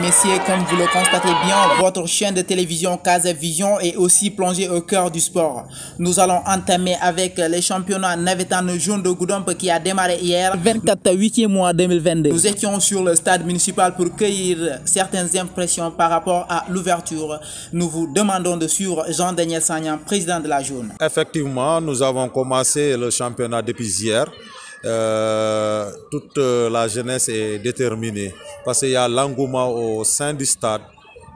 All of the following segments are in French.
messieurs, comme vous le constatez bien, votre chaîne de télévision Casa Vision est aussi plongée au cœur du sport. Nous allons entamer avec les championnats navétanes jaunes de Goudomp qui a démarré hier, 24 8e mois 2022. Nous étions sur le stade municipal pour cueillir certaines impressions par rapport à l'ouverture. Nous vous demandons de suivre Jean-Daniel Sagnan, président de la jaune. Effectivement, nous avons commencé le championnat depuis hier. Toute la jeunesse est déterminée parce qu'il y a l'engouement au sein du stade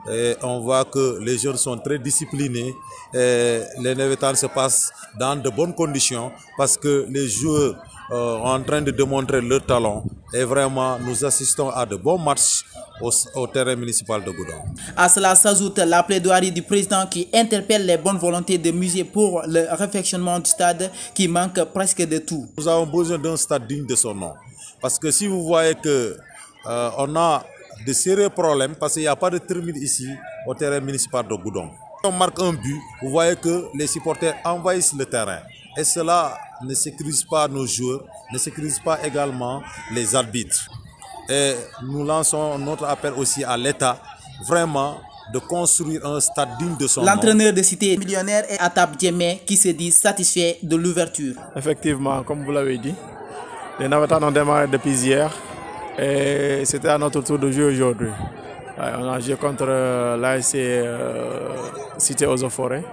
et on voit que les jeunes sont très disciplinés et les navétanes se passent dans de bonnes conditions parce que les joueurs sont en train de démontrer leur talent et vraiment nous assistons à de bons matchs au terrain municipal de Goudomp. À cela s'ajoute la plaidoirie du président qui interpelle les bonnes volontés de musée pour le réfectionnement du stade qui manque presque de tout. Nous avons besoin d'un stade digne de son nom. Parce que si vous voyez que on a de sérieux problèmes, parce qu'il n'y a pas de tribune ici au terrain municipal de Goudomp. On marque un but, vous voyez que les supporters envahissent le terrain. Et cela ne sécurise pas nos joueurs, ne sécurise pas également les arbitres. Et nous lançons notre appel aussi à l'État, vraiment, de construire un stade digne de son nom. L'entraîneur de Cité Millionnaire est Atab Djemé qui se dit satisfait de l'ouverture. Effectivement, comme vous l'avez dit, les navétanes ont démarré depuis hier et c'était à notre tour de jouer aujourd'hui. On a joué contre l'ASC Cité aux Eaux-Forêts.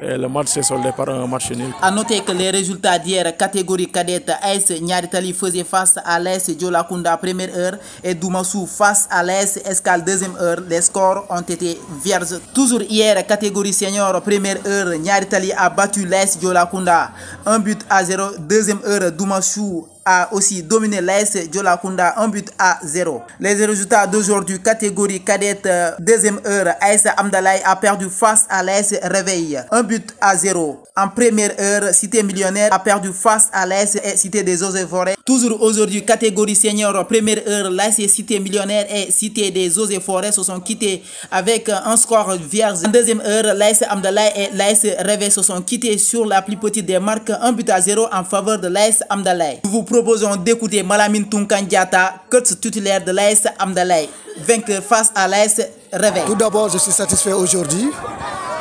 Et le match s'est soldé par un match nul. A noter que les résultats d'hier, catégorie cadette, AS Nyari faisait face à l'AS Djolakunda première heure et Doumassou face à l'AS Escale deuxième heure. Les scores ont été vierges. Toujours hier, catégorie senior première heure, Nyari a battu l'AS Djolakunda 1-0. Deuxième heure, Doumassou a aussi dominé l'AS Djolakunda 1-0. Les résultats d'aujourd'hui, catégorie cadette, deuxième heure, AS Amdalaï a perdu face à l'AS Réveil 1-0. En première heure, Cité Millionnaire a perdu face à l'AS Cité des Eaux et Forêts. Toujours aujourd'hui, catégorie senior, première heure, l'AS Cité Millionnaire et Cité des Eaux et Forêts se sont quittés avec un score vierge. En deuxième heure, l'AS Amdalaï et l'AS Réveil se sont quittés sur la plus petite des marques 1-0 en faveur de l'AS Amdalaï. Nous vous proposons d'écouter Malamine Tounkan Diatta, coach titulaire de l'AS Amdalaï, vainqueur face à l'AS Réveil. Tout d'abord, je suis satisfait aujourd'hui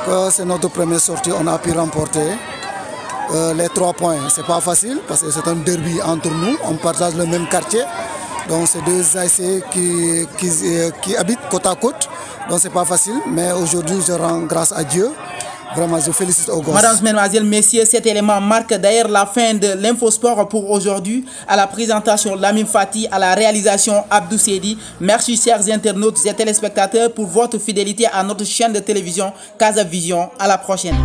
que c'est notre première sortie, on a pu remporter les 3 points. C'est pas facile parce que c'est un derby entre nous, on partage le même quartier. Donc c'est deux ASC qui habitent côte à côte, donc c'est pas facile. Mais aujourd'hui, je rends grâce à Dieu. Vraiment, je félicite au gosse. Mesdames, Mesdemoiselles, Messieurs, cet élément marque d'ailleurs la fin de l'Infosport pour aujourd'hui. À la présentation, Lamine Fati, à la réalisation, Abdou Sedi. Merci, chers internautes et téléspectateurs, pour votre fidélité à notre chaîne de télévision Casa Vision. À la prochaine.